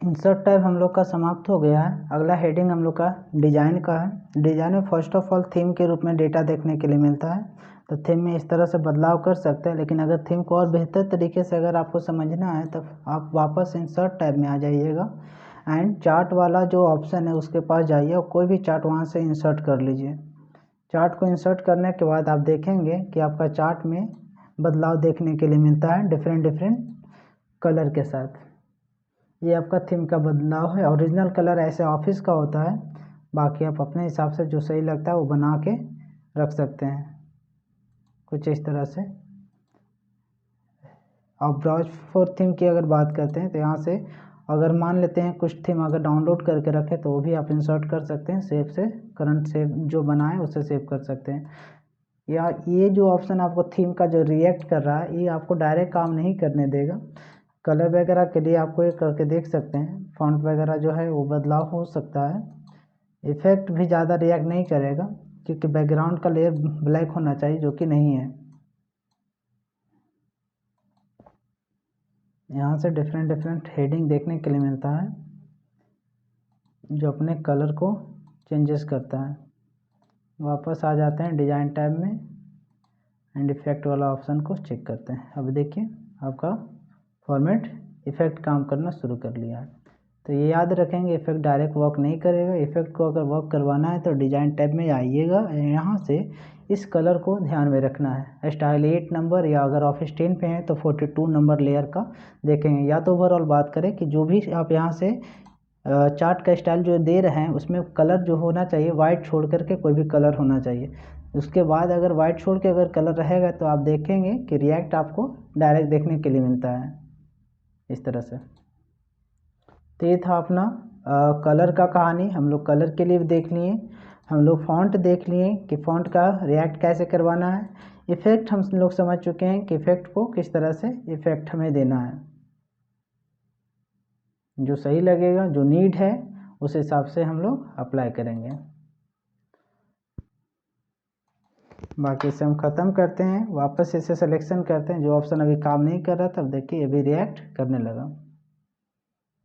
Insert tab हम लोग का समाप्त हो गया है। अगला हेडिंग हम लोग का डिजाइन का है। डिजाइन में फर्स्ट ऑफ ऑल थीम के रूप में डेटा देखने के लिए मिलता है। तो थीम में इस तरह से बदलाव कर सकते हैं, लेकिन अगर थीम को और बेहतर तरीके से अगर आपको समझना है तो आप वापस इंसर्ट टैब में आ जाइएगा एंड चार्ट वाला जो ऑप्शन है उसके पास जाइए और कोई भी चार्ट वहाँ से इंसर्ट कर लीजिए। चार्ट को इंसर्ट करने के बाद आप देखेंगे कि आपका चार्ट में बदलाव देखने के लिए मिलता है डिफरेंट कलर के साथ। ये आपका थीम का बदलाव है। ओरिजिनल कलर ऐसे ऑफिस का होता है, बाकी आप अपने हिसाब से जो सही लगता है वो बना के रख सकते हैं कुछ इस तरह से। अब ब्राउज फॉर थीम की अगर बात करते हैं तो यहाँ से अगर मान लेते हैं कुछ थीम अगर डाउनलोड करके रखें तो वो भी आप इंसर्ट कर सकते हैं। सेव से करंट सेव जो बनाए उसे सेव कर सकते हैं। या ये जो ऑप्शन आपको थीम का जो रिएक्ट कर रहा है ये आपको डायरेक्ट काम नहीं करने देगा। कलर वगैरह के लिए आपको ये करके देख सकते हैं। फॉन्ट वगैरह जो है वो बदलाव हो सकता है। इफेक्ट भी ज़्यादा रिएक्ट नहीं करेगा क्योंकि बैकग्राउंड का लेयर ब्लैक होना चाहिए, जो कि नहीं है। यहाँ से डिफरेंट हेडिंग देखने के लिए मिलता है जो अपने कलर को चेंजेस करता है। वापस आ जाते हैं डिज़ाइन टैब में एंड इफेक्ट वाला ऑप्शन को चेक करते हैं। अब देखिए आपका फॉर्मेट इफेक्ट काम करना शुरू कर लिया है। तो ये याद रखेंगे इफेक्ट डायरेक्ट वर्क नहीं करेगा। इफेक्ट को अगर वर्क करवाना है तो डिज़ाइन टैब में आइएगा। यहाँ से इस कलर को ध्यान में रखना है। स्टाइल 8 नंबर या अगर ऑफिस 10 पे हैं तो 42 नंबर लेयर का देखेंगे। या तो ओवरऑल बात करें कि जो भी आप यहाँ से चार्ट का स्टाइल जो दे रहे हैं उसमें कलर जो होना चाहिए वाइट छोड़ करके कोई भी कलर होना चाहिए। उसके बाद अगर वाइट छोड़ के अगर कलर रहेगा तो आप देखेंगे कि रिएक्ट आपको डायरेक्ट देखने के लिए मिलता है इस तरह से। तो ये था अपना कलर का कहानी। हम लोग कलर के लिए भी देख लिए, हम लोग फ़ॉन्ट देख लिए कि फ़ॉन्ट का रिएक्ट कैसे करवाना है। इफ़ेक्ट हम लोग समझ चुके हैं कि इफ़ेक्ट को किस तरह से इफ़ेक्ट हमें देना है। जो सही लगेगा, जो नीड है उस हिसाब से हम लोग अप्लाई करेंगे। बाकी इसे हम ख़त्म करते हैं। वापस इसे सिलेक्शन करते हैं। जो ऑप्शन अभी काम नहीं कर रहा था, अब देखिए ये भी रिएक्ट करने लगा।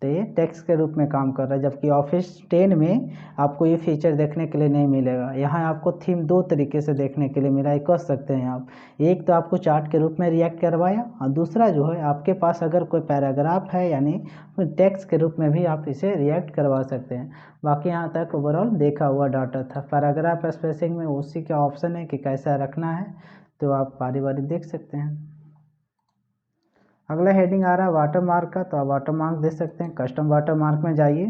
तो ये टेक्स्ट के रूप में काम कर रहा है, जबकि ऑफिस 10 में आपको ये फीचर देखने के लिए नहीं मिलेगा। यहाँ आपको थीम दो तरीके से देखने के लिए मिला है, कर सकते हैं आप। एक तो आपको चार्ट के रूप में रिएक्ट करवाया और दूसरा जो है आपके पास अगर कोई पैराग्राफ है यानी टेक्स्ट के रूप में भी आप इसे रिएक्ट करवा सकते हैं। बाकी यहाँ तक ओवरऑल देखा हुआ डाटा था। पैराग्राफ स्पेसिंग में उसी का ऑप्शन है कि कैसा रखना है, तो आप बारी बारी देख सकते हैं। अगला हेडिंग आ रहा है वाटर मार्क का, तो आप वाटर मार्क दे सकते हैं। कस्टम वाटर मार्क में जाइए।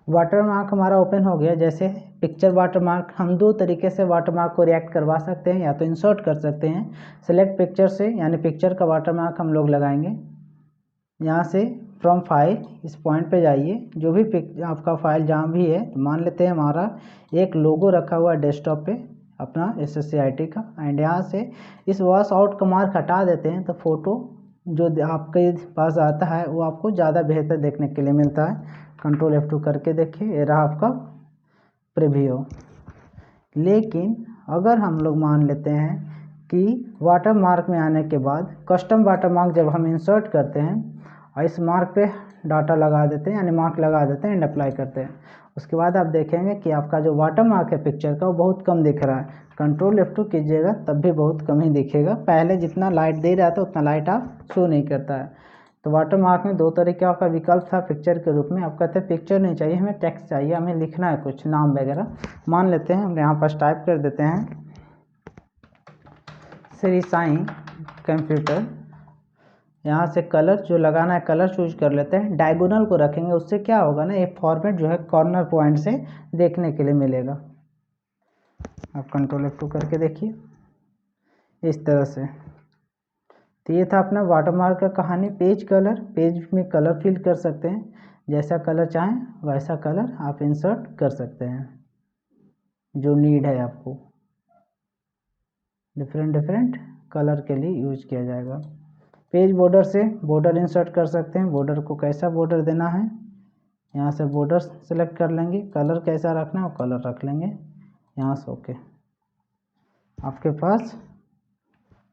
वाटर मार्क हमारा ओपन हो गया। जैसे पिक्चर वाटर मार्क, हम दो तरीके से वाटर मार्क को रिएक्ट करवा सकते हैं। या तो इंसर्ट कर सकते हैं सेलेक्ट पिक्चर से, यानी पिक्चर का वाटर मार्क हम लोग लगाएंगे। यहाँ से फ्रॉम फाइल इस पॉइंट पे जाइए। जो भी आपका फाइल जहाँ भी है, तो मान लेते हैं हमारा एक लोगो रखा हुआ है डेस्कटॉप पे अपना SSCIT का, एंड यहाँ से इस वॉश आउट का मार्क हटा देते हैं तो फ़ोटो जो आपके पास आता है वो आपको ज़्यादा बेहतर देखने के लिए मिलता है। कंट्रोल F2 करके देखिए, ये रहा आपका प्रीव्यू। लेकिन अगर हम लोग मान लेते हैं कि वाटर मार्क में आने के बाद कस्टम वाटर मार्क जब हम इंसर्ट करते हैं और इस मार्क पे डाटा लगा देते हैं यानी मार्क लगा देते हैं एंड अप्लाई करते हैं, उसके बाद आप देखेंगे कि आपका जो वाटर मार्क है पिक्चर का वो बहुत कम दिख रहा है। कंट्रोल F2 कीजिएगा तब भी बहुत कम ही दिखेगा। पहले जितना लाइट दे रहा था उतना लाइट आप शो नहीं करता है। तो वाटर मार्क में दो तरीके का विकल्प था पिक्चर के रूप में। आप कहते हैं पिक्चर नहीं चाहिए, हमें टेक्स्ट चाहिए, हमें लिखना है कुछ नाम वगैरह। मान लेते हैं हम यहाँ पर टाइप कर देते हैं श्री साईं कंप्यूटर। यहाँ से कलर जो लगाना है कलर चूज कर लेते हैं। डायगोनल को रखेंगे, उससे क्या होगा ना, ये फॉर्मेट जो है कॉर्नर पॉइंट से देखने के लिए मिलेगा। आप कंट्रोल F2 करके देखिए इस तरह से। तो ये था अपना वाटरमार्क का कहानी। पेज कलर, पेज में कलर फिल कर सकते हैं, जैसा कलर चाहें वैसा कलर आप इंसर्ट कर सकते हैं जो नीड है आपको। डिफरेंट कलर के लिए यूज किया जाएगा। पेज बॉर्डर से बॉर्डर इंसर्ट कर सकते हैं। बॉर्डर को कैसा बॉर्डर देना है, यहाँ से बॉर्डर सेलेक्ट कर लेंगे। कलर कैसा रखना है वो कलर रख लेंगे यहाँ से। ओके, आपके पास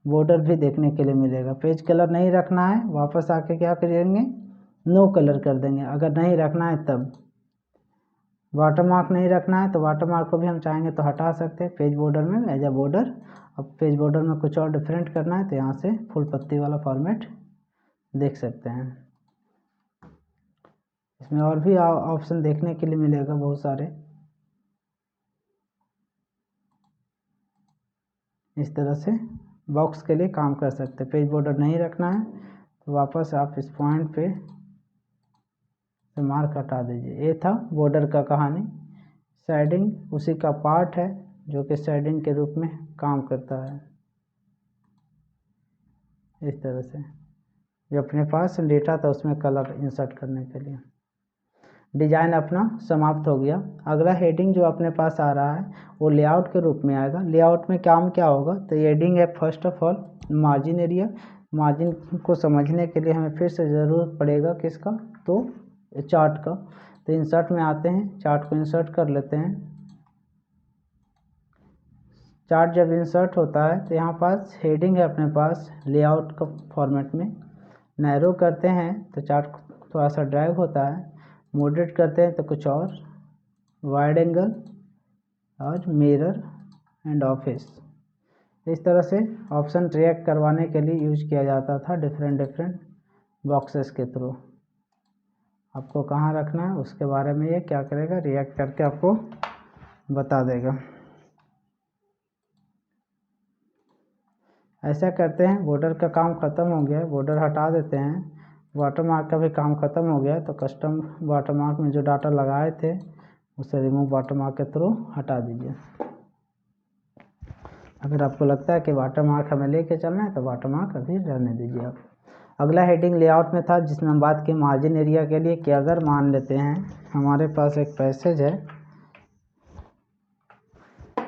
बॉर्डर भी देखने के लिए मिलेगा। पेज कलर नहीं रखना है, वापस आके क्या करेंगे, नो कलर कर देंगे। अगर नहीं रखना है तब वाटरमार्क नहीं रखना है तो वाटरमार्क को भी हम चाहेंगे तो हटा सकते हैं पेज बॉर्डर में एज अ बॉर्डर। अब पेज बॉर्डर में कुछ और डिफरेंट करना है तो यहाँ से फुल पत्ती वाला फॉर्मेट देख सकते हैं। इसमें और भी ऑप्शन देखने के लिए मिलेगा बहुत सारे। इस तरह से बॉक्स के लिए काम कर सकते हैं। पेज बॉर्डर नहीं रखना है तो वापस आप इस पॉइंट पे मार्क हटा दीजिए। ये था बॉर्डर का कहानी। शेडिंग उसी का पार्ट है जो कि शेडिंग के रूप में काम करता है। इस तरह से जो अपने पास डेटा था उसमें कलर इंसर्ट करने के लिए डिज़ाइन अपना समाप्त हो गया। अगला हेडिंग जो अपने पास आ रहा है वो लेआउट के रूप में आएगा। लेआउट में काम क्या होगा, तो हेडिंग है first of all margin area. Margin को समझने के लिए हमें फिर से ज़रूरत पड़ेगा किसका, तो चार्ट का। तो इंसर्ट में आते हैं, चार्ट को इंसर्ट कर लेते हैं। चार्ट जब इंसर्ट होता है तो यहाँ पास हेडिंग है अपने पास लेआउट का फॉर्मेट में। नैरो करते हैं तो चार्ट थोड़ा सा ड्रैग होता है, मॉडरेट करते हैं तो कुछ और, वाइड एंगल और मिरर एंड ऑफिस। इस तरह से ऑप्शन रिएक्ट करवाने के लिए यूज किया जाता था डिफरेंट बॉक्सेस के थ्रू। आपको कहाँ रखना है उसके बारे में ये क्या करेगा, रिएक्ट करके आपको बता देगा। ऐसा करते हैं, बॉर्डर का काम ख़त्म हो गया है, बॉर्डर हटा देते हैं। वाटरमार्क का भी काम ख़त्म हो गया है, तो कस्टम वाटरमार्क में जो डाटा लगाए थे उसे रिमूव वाटरमार्क के थ्रू हटा दीजिए। अगर आपको लगता है कि वाटरमार्क हमें लेके चलना है तो वाटरमार्क अभी रहने दीजिए आप। अगला हेडिंग लेआउट में था जिसमें हम बात की मार्जिन एरिया के लिए कि अगर मान लेते हैं हमारे पास एक पैसेज है,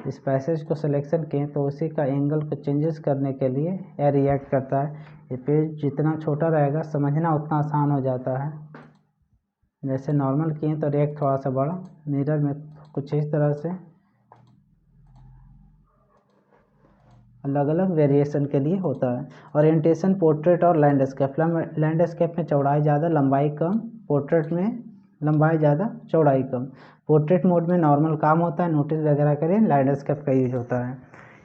इस पैसेज को सिलेक्शन किए तो उसी का एंगल को चेंजेस करने के लिए यह रिएक्ट करता है। ये पेज जितना छोटा रहेगा समझना उतना आसान हो जाता है। जैसे नॉर्मल किए तो रिएक्ट थोड़ा सा बड़ा, मिरर में कुछ इस तरह से अलग अलग वेरिएशन के लिए होता है। ओरिएंटेशन पोर्ट्रेट और लैंडस्केप। लैंडस्केप में चौड़ाई ज़्यादा लंबाई कम, पोर्ट्रेट में लंबाई ज़्यादा चौड़ाई कम। पोर्ट्रेट मोड में नॉर्मल काम होता है, नोटिस वगैरह करें, लैंडस्केप का यूज होता है।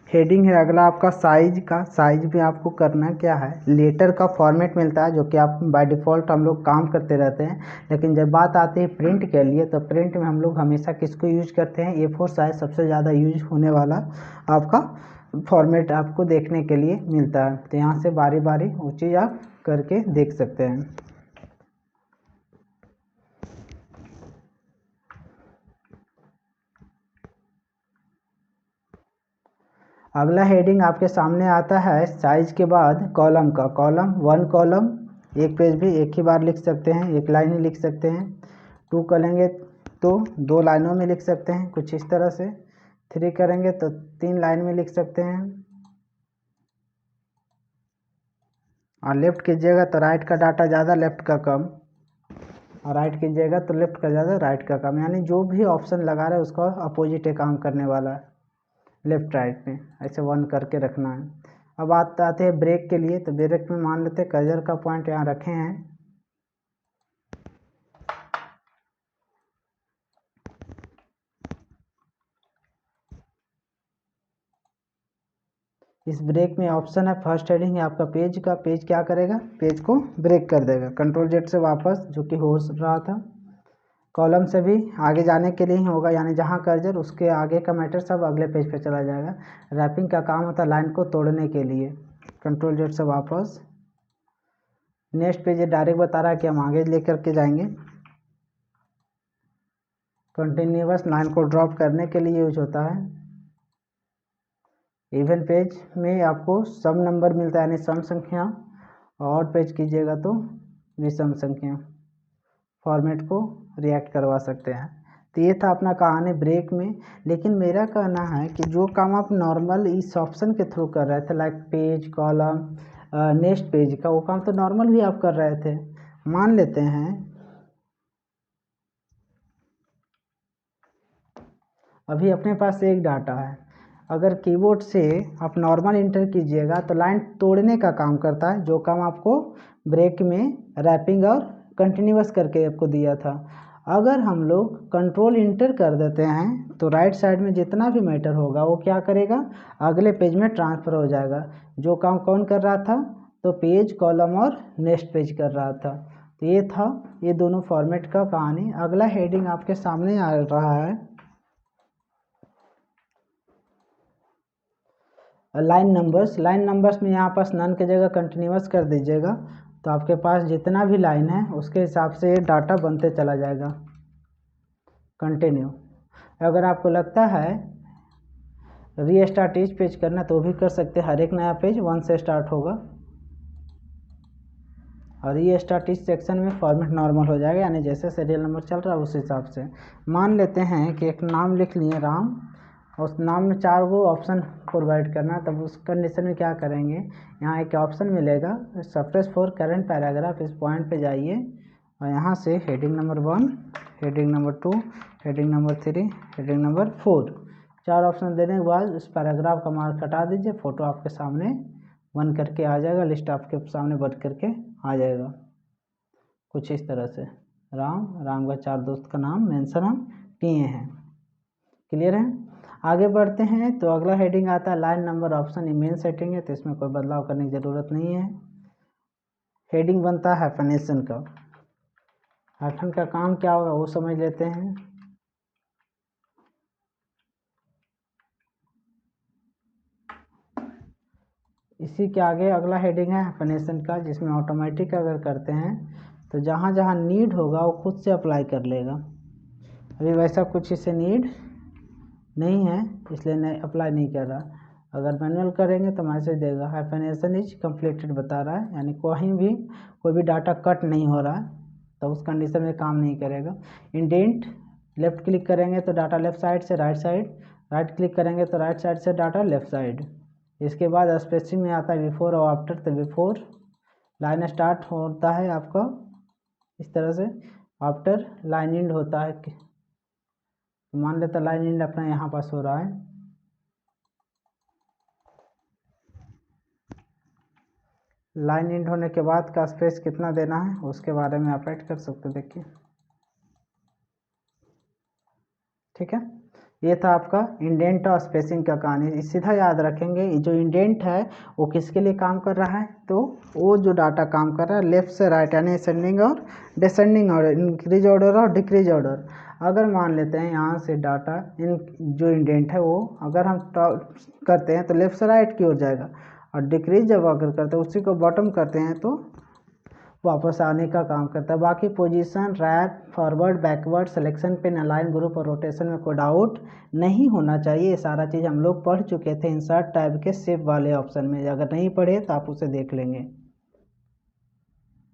हेडिंग है अगला आपका साइज का। साइज में आपको करना क्या है, लेटर का फॉर्मेट मिलता है जो कि आप बाय डिफ़ॉल्ट हम लोग काम करते रहते हैं। लेकिन जब बात आती है प्रिंट के लिए तो प्रिंट में हम लोग हमेशा किसको यूज करते हैं, A4 साइज सबसे ज़्यादा यूज होने वाला आपका फॉर्मेट आपको देखने के लिए मिलता है। तो यहाँ से बारी बारी वो चीज़ आप करके देख सकते हैं। अगला हेडिंग आपके सामने आता है साइज के बाद कॉलम का। कॉलम 1 कॉलम, एक पेज भी एक ही बार लिख सकते हैं, एक लाइन ही लिख सकते हैं। 2 करेंगे तो 2 लाइनों में लिख सकते हैं कुछ इस तरह से। 3 करेंगे तो 3 लाइन में लिख सकते हैं। और लेफ्ट कीजिएगा तो राइट का डाटा ज़्यादा लेफ्ट का कम, और राइट कीजिएगा तो लेफ्ट का ज़्यादा राइट का कम। यानी जो भी ऑप्शन लगा रहे हैं उसका अपोजिट ही काम करने वाला है लेफ्ट राइट में। ऐसे 1 करके रखना है। अब आते हैं ब्रेक के लिए। तो ब्रेक में मान लेते हैं कर्सर का पॉइंट यहाँ रखे हैं, इस ब्रेक में ऑप्शन है फर्स्ट हेडिंग है आपका पेज का। पेज क्या करेगा, पेज को ब्रेक कर देगा। कंट्रोल Z से वापस, जो कि हो रहा था। कॉलम से भी आगे जाने के लिए ही होगा, यानी जहाँ कर्सर उसके आगे का मैटर सब अगले पेज पे चला जाएगा। रैपिंग का काम होता है लाइन को तोड़ने के लिए। कंट्रोल Z से वापस, नेक्स्ट पेज डायरेक्ट बता रहा है कि हम आगे लेकर के जाएंगे। कंटिन्यूअस लाइन को ड्रॉप करने के लिए यूज होता है। इवन पेज में आपको सम नंबर मिलता है, यानी सम संख्या। और पेज कीजिएगा तो विषम संख्या। फॉर्मेट को रिएक्ट करवा सकते हैं। तो ये था अपना कहानी ब्रेक में। लेकिन मेरा कहना है कि जो काम आप नॉर्मल इस ऑप्शन के थ्रू कर रहे थे, like page, column, next page का, वो काम तो नॉर्मल भी आप कर रहे थे। मान लेते हैं अभी अपने पास एक डाटा है, अगर कीबोर्ड से आप नॉर्मल इंटर कीजिएगा तो लाइन तोड़ने का काम करता है, जो काम आपको ब्रेक में रैपिंग और कंटिन्यूअस करके आपको दिया था। अगर हम लोग कंट्रोल इंटर कर देते हैं तो राइट साइड में जितना भी मैटर होगा वो क्या करेगा, अगले पेज में ट्रांसफ़र हो जाएगा। जो काम कौन कर रहा था, तो पेज, कॉलम और नेक्स्ट पेज कर रहा था। तो ये था ये दोनों फॉर्मेट का कहानी। अगला हेडिंग आपके सामने आ रहा है लाइन नंबर्स। लाइन नंबर्स में यहाँ पास नन की जगह कंटिन्यूअस कर दीजिएगा, तो आपके पास जितना भी लाइन है उसके हिसाब से डाटा बनते चला जाएगा कंटिन्यू। अगर आपको लगता है रीस्टार्ट ईच पेज करना तो भी कर सकते हैं, हर एक नया पेज 1 से स्टार्ट होगा और रीस्टार्ट ईच सेक्शन में फॉर्मेट नॉर्मल हो जाएगा, यानी जैसे सीरियल नंबर चल रहा है उस हिसाब से। मान लेते हैं कि एक नाम लिख लिए राम, उस नाम में 4 वो ऑप्शन प्रोवाइड करना, तब उस कंडीशन में क्या करेंगे, यहाँ एक ऑप्शन मिलेगा सप्रेस फॉर करंट पैराग्राफ, इस पॉइंट पे जाइए और यहाँ से heading number 1, heading number 2, heading number 3, heading number 4, 4 option देने के बाद उस पैराग्राफ का मार्क हटा दीजिए। फ़ोटो आपके सामने बन करके आ जाएगा, लिस्ट आपके सामने बन करके आ जाएगा कुछ इस तरह से। राम का 4 दोस्त का नाम मेंशन हम किए हैं। क्लियर है? आगे बढ़ते हैं तो अगला हेडिंग आता है line number option. Main setting है तो इसमें कोई बदलाव करने की ज़रूरत नहीं है। हेडिंग बनता है हाइफनेशन का। हाइफन का काम क्या होगा वो समझ लेते हैं। इसी के आगे अगला हेडिंग है हाइफनेशन का, जिसमें ऑटोमेटिक अगर करते हैं तो जहाँ जहाँ नीड होगा वो खुद से अप्लाई कर लेगा। अभी वैसा कुछ इसे नीड नहीं है इसलिए नहीं अप्लाई नहीं कर रहा। अगर मैनुअल करेंगे तो मैसेज देगा हाइफनेशन इज कंप्लीटेड बता रहा है, यानी कहीं भी कोई भी डाटा कट नहीं हो रहा है, तो उस कंडीशन में काम नहीं करेगा। इंडेंट लेफ़्ट क्लिक करेंगे तो डाटा लेफ़्ट साइड से राइट साइड, राइट क्लिक करेंगे तो राइट साइड से डाटा लेफ़्ट साइड। इसके बाद स्पेसिंग में आता है बिफोर और आफ्टर, तो बिफोर लाइन स्टार्ट होता है आपका इस तरह से, आफ्टर लाइन एंड होता है। मान लेता लाइन एंड अपना यहाँ पास हो रहा है। लाइन एंड होने के बाद का स्पेस कितना देना है उसके बारे में आप ऐड कर सकते, देखिए। ठीक है, ये था आपका इंडेंट और स्पेसिंग का कहानी। सीधा याद रखेंगे जो इंडेंट है वो किसके लिए काम कर रहा है, तो वो जो डाटा काम कर रहा है लेफ़्ट से राइट, यानी असेंडिंग और डिसेंडिंग ऑर्डर, इंक्रीज ऑर्डर और डिक्रीज ऑर्डर। अगर मान लेते हैं यहाँ से डाटा जो इंडेंट है वो अगर हम करते हैं तो लेफ़्ट से राइट की ओर जाएगा, और डिक्रीज जब अगर करते हैं उसी को बॉटम करते हैं तो वापस आने का काम करता है। बाकी position, wrap, forward, backward, selection, pin, align, group और रोटेशन में कोई डाउट नहीं होना चाहिए। ये सारा चीज़ हम लोग पढ़ चुके थे इंसर्ट टैब के शेप वाले ऑप्शन में। अगर नहीं पढ़े तो आप उसे देख लेंगे।